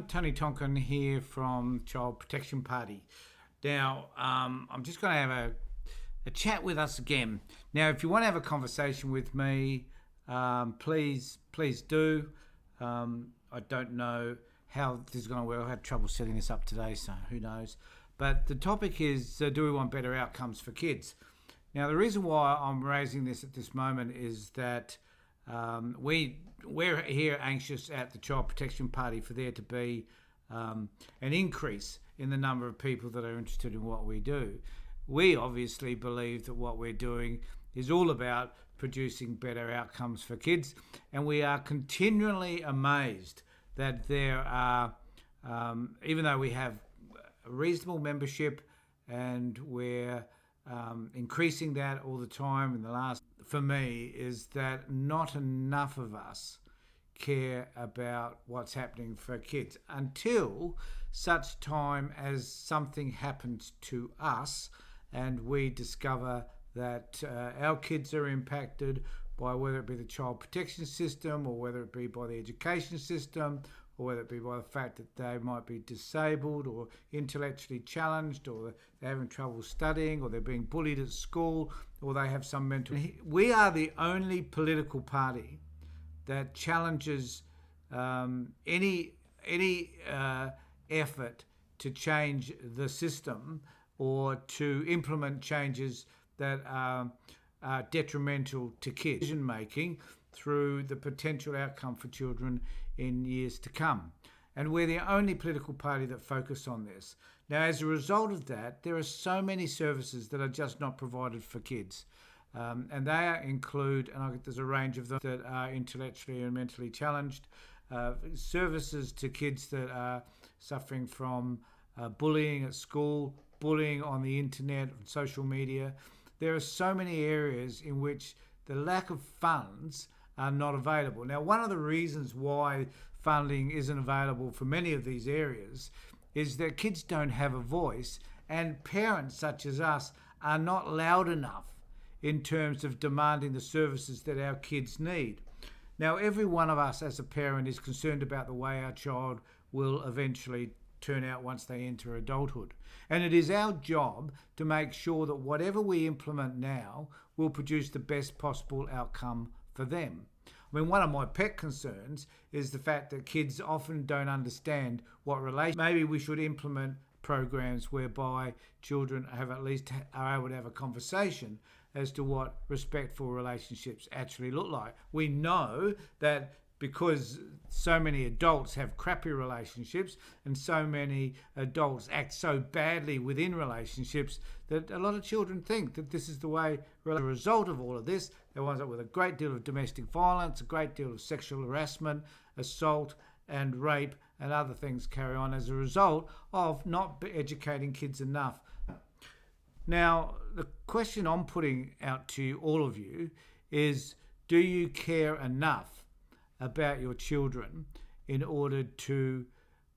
Tony Tonkin here from Child Protection Party. Now, I'm just going to have a chat with us again. Now, if you want to have a conversation with me, please do. I don't know how this is going to work. I had trouble setting this up today, so who knows. But the topic is, do we want better outcomes for kids? Now, the reason why I'm raising this at this moment is that we're here anxious at the Child Protection Party for there to be an increase in the number of people that are interested in what we do. We obviously believe that what we're doing is all about producing better outcomes for kids, and we are continually amazed that there are, even though we have a reasonable membership and we're increasing that all the time in the last, for me, is that not enough of us care about what's happening for kids until such time as something happens to us and we discover that our kids are impacted by whether it be the child protection system or whether it be by the education system or whether it be by the fact that they might be disabled or intellectually challenged or they're having trouble studying or they're being bullied at school or they have some mental... We are the only political party that challenges any effort to change the system or to implement changes that are detrimental to kids' decision making through the potential outcome for children in years to come. And we're the only political party that focus on this. Now, as a result of that, there are so many services that are just not provided for kids. And they include, and there's a range of them that are intellectually and mentally challenged, services to kids that are suffering from bullying at school, bullying on the internet, social media. There are so many areas in which the lack of funds are not available. Now, one of the reasons why funding isn't available for many of these areas is that kids don't have a voice and parents such as us are not loud enough in terms of demanding the services that our kids need. Now, every one of us as a parent is concerned about the way our child will eventually turn out once they enter adulthood. And it is our job to make sure that whatever we implement now will produce the best possible outcome for them. I mean, one of my pet concerns is the fact that kids often don't understand what relation. Maybe we should implement programs whereby children are able to have a conversation as to what respectful relationships actually look like. We know that because so many adults have crappy relationships and so many adults act so badly within relationships that a lot of children think that this is the way. As a result of all of this, they wind up with a great deal of domestic violence, a great deal of sexual harassment, assault and rape and other things carry on as a result of not educating kids enough. Now, the question I'm putting out to all of you is, do you care enough about your children in order to,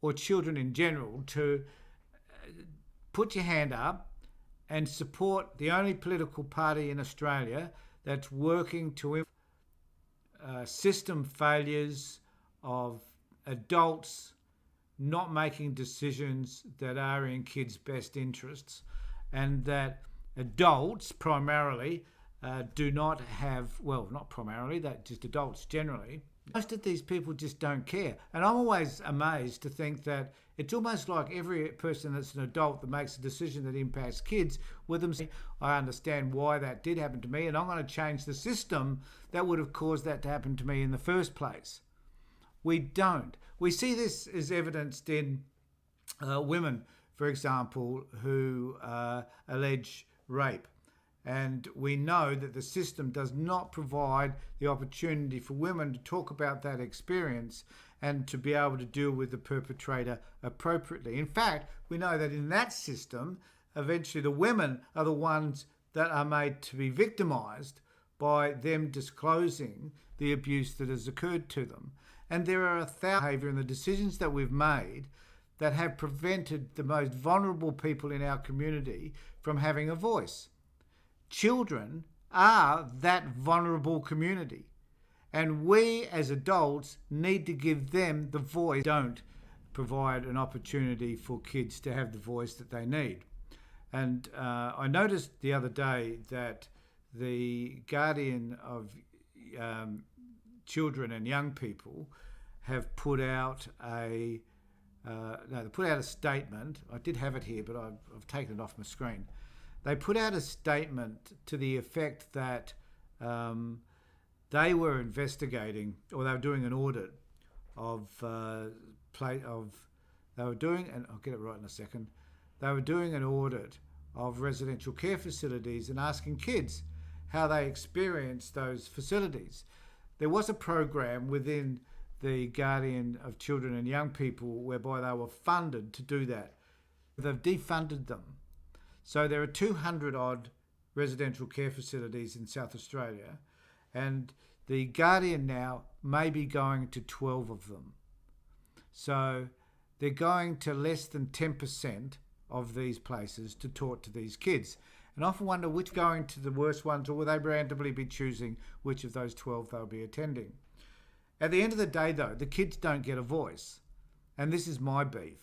or children in general, to put your hand up and support the only political party in Australia that's working to system failures of adults not making decisions that are in kids' best interests, and that adults primarily do not have, well, not primarily, that just adults generally. Most of these people just don't care. And I'm always amazed to think that it's almost like every person that's an adult that makes a decision that impacts kids with them saying, I understand why that did happen to me and I'm going to change the system that would have caused that to happen to me in the first place. We don't. We see this as evidenced in women, for example, who allege rape. And we know that the system does not provide the opportunity for women to talk about that experience and to be able to deal with the perpetrator appropriately. In fact, we know that in that system, eventually the women are the ones that are made to be victimised by them disclosing the abuse that has occurred to them. And there are 1,000 behaviour in the decisions that we've made that have prevented the most vulnerable people in our community from having a voice. Children are that vulnerable community, and we as adults need to give them the voice. Don't provide an opportunity for kids to have the voice that they need. And I noticed the other day that the Guardian of Children and Young People have put out they put out a statement. I did have it here, but I've taken it off my screen. They put out a statement to the effect that they were investigating, or they were doing an audit of they were doing, and I'll get it right in a second. They were doing an audit of residential care facilities and asking kids how they experienced those facilities. There was a program within the Guardian of Children and Young People whereby they were funded to do that. They've defunded them. So there are 200 odd residential care facilities in South Australia, and the Guardian now may be going to 12 of them. So they're going to less than 10% of these places to talk to these kids. And I often wonder which going to the worst ones, or will they randomly be choosing which of those 12 they'll be attending. At the end of the day, though, the kids don't get a voice. And this is my beef,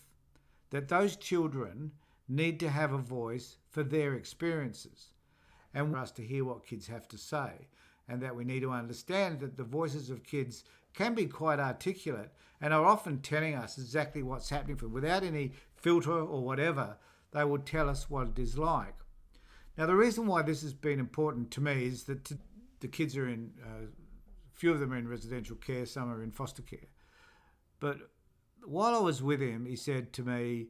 that those children need to have a voice for their experiences, and for us to hear what kids have to say, and that we need to understand that the voices of kids can be quite articulate and are often telling us exactly what's happening for them. Without any filter or whatever, they will tell us what it is like. Now, the reason why this has been important to me is that the kids are in, a few of them are in residential care, some are in foster care. But while I was with him, he said to me,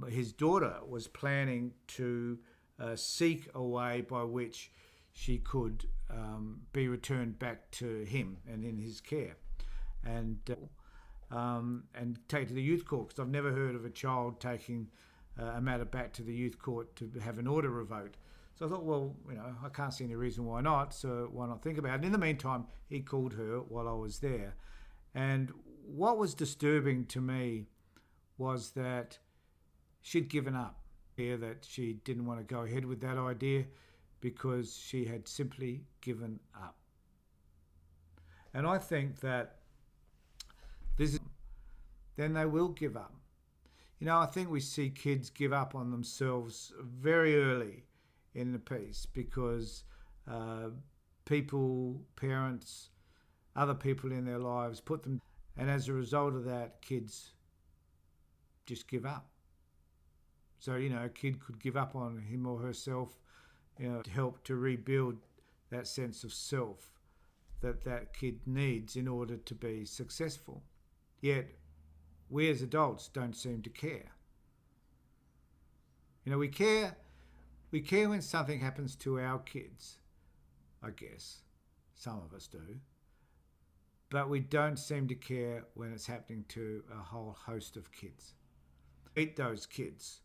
his daughter was planning to seek a way by which she could be returned back to him and in his care, and take to the youth court, because I've never heard of a child taking a matter back to the youth court to have an order revoked. So I thought, well, I can't see any reason why not, so why not think about it. And in the meantime, he called her while I was there. And what was disturbing to me was that she'd given up, that she didn't want to go ahead with that idea because she had simply given up. And I think that then they will give up. I think we see kids give up on themselves very early in the piece because parents, other people in their lives put them, and as a result of that, kids just give up. So, a kid could give up on him or herself, to help to rebuild that sense of self that kid needs in order to be successful. Yet, we as adults don't seem to care. We care when something happens to our kids, I guess. Some of us do. But we don't seem to care when it's happening to a whole host of kids. Meet those kids.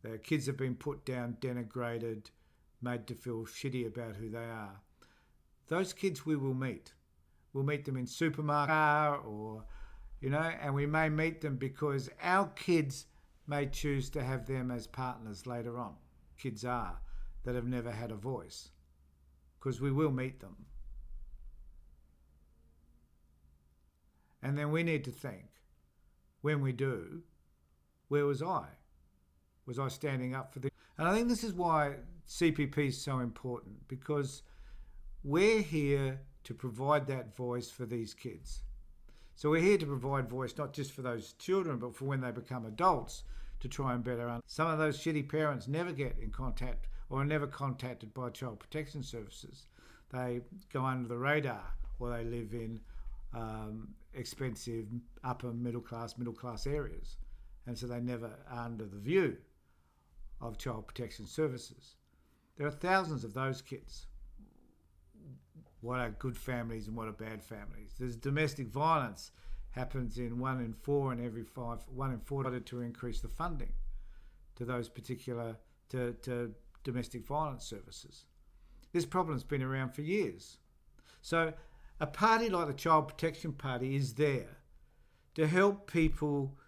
The kids have been put down, denigrated, made to feel shitty about who they are. Those kids we will meet. We'll meet them in supermarket or, and we may meet them because our kids may choose to have them as partners later on. Kids are that have never had a voice, because we will meet them. And then we need to think, when we do, where was I? Was I standing up for this? And I think this is why CPP is so important, because we're here to provide that voice for these kids. So we're here to provide voice not just for those children, but for when they become adults, to try and better understand. Some of those shitty parents never get in contact or are never contacted by Child Protection Services. They go under the radar, or they live in expensive upper middle class areas. And so they never are under the view of Child Protection Services. There are thousands of those kids. What are good families and what are bad families? There's domestic violence happens in 1 in 4 and every 5, 1 in 4 to increase the funding to those particular, to domestic violence services. This problem's been around for years. So a party like the Child Protection Party is there to help people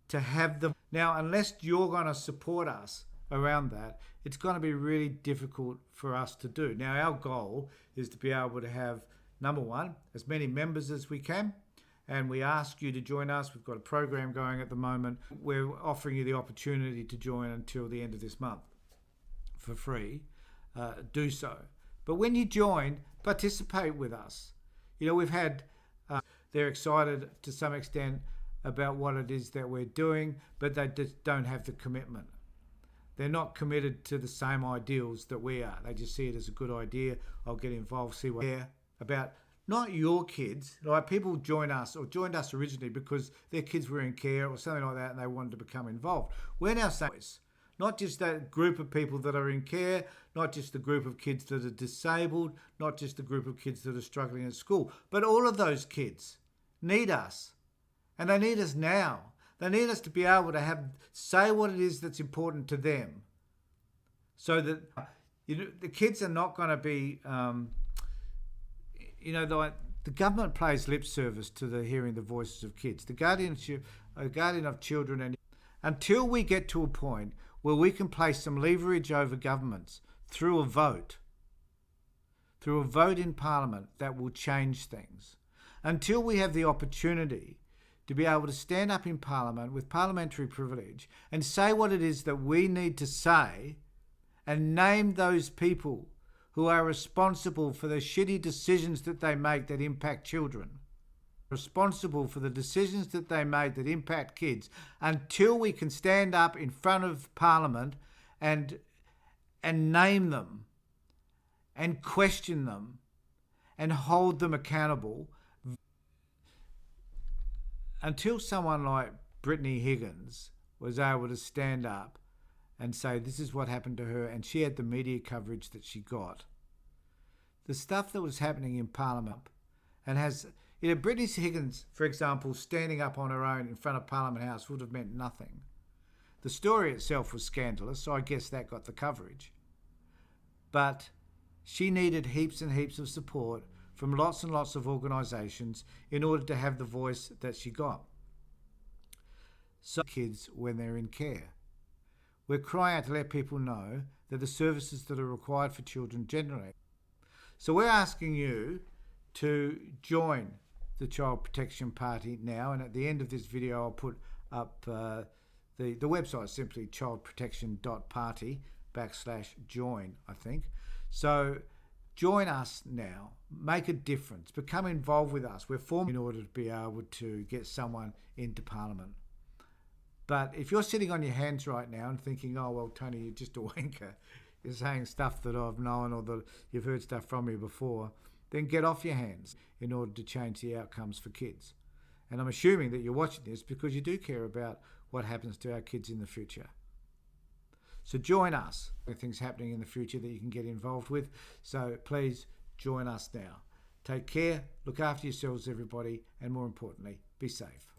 to have the... Now, unless you're going to support us around that, it's going to be really difficult for us to do. Now, our goal is to be able to have, number one, as many members as we can, and we ask you to join us. We've got a program going at the moment. We're offering you the opportunity to join until the end of this month for free. Do so. But when you join, participate with us. You know, we've had, they're excited to some extent about what it is that we're doing, but they just don't have the commitment. They're not committed to the same ideals that we are. They just see it as a good idea. I'll get involved, see what about not your kids. Like, people join us or joined us originally because their kids were in care or something like that and they wanted to become involved. We're now saying, not just that group of people that are in care, not just the group of kids that are disabled, not just the group of kids that are struggling at school, but all of those kids need us. And they need us now. They need us to be able to say what it is that's important to them, so that the kids are not going to be, the government pays lip service to the hearing the voices of kids. The guardian of children, and until we get to a point where we can place some leverage over governments through a vote in Parliament that will change things, until we have the opportunity to be able to stand up in Parliament with parliamentary privilege and say what it is that we need to say and name those people who are responsible for the shitty decisions that they make that impact children, responsible for the decisions that they make that impact kids, until we can stand up in front of Parliament and name them and question them and hold them accountable. Until someone like Brittany Higgins was able to stand up and say this is what happened to her, and she had the media coverage that she got, the stuff that was happening in Parliament, and Brittany Higgins, for example, standing up on her own in front of Parliament House would have meant nothing. The story itself was scandalous, so I guess that got the coverage. But she needed heaps and heaps of support from lots and lots of organisations in order to have the voice that she got. So kids when they're in care. We're crying out to let people know that the services that are required for children generally. So we're asking you to join the Child Protection Party now, and at the end of this video I'll put up the website, simply childprotection.party/join, I think. So join us now, make a difference, become involved with us. We're forming in order to be able to get someone into Parliament. But if you're sitting on your hands right now and thinking, oh, well, Tony, you're just a wanker, you're saying stuff that I've known or that you've heard stuff from me before, then get off your hands in order to change the outcomes for kids. And I'm assuming that you're watching this because you do care about what happens to our kids in the future. So join us. There are things happening in the future that you can get involved with. So please join us now. Take care, look after yourselves, everybody, and more importantly, be safe.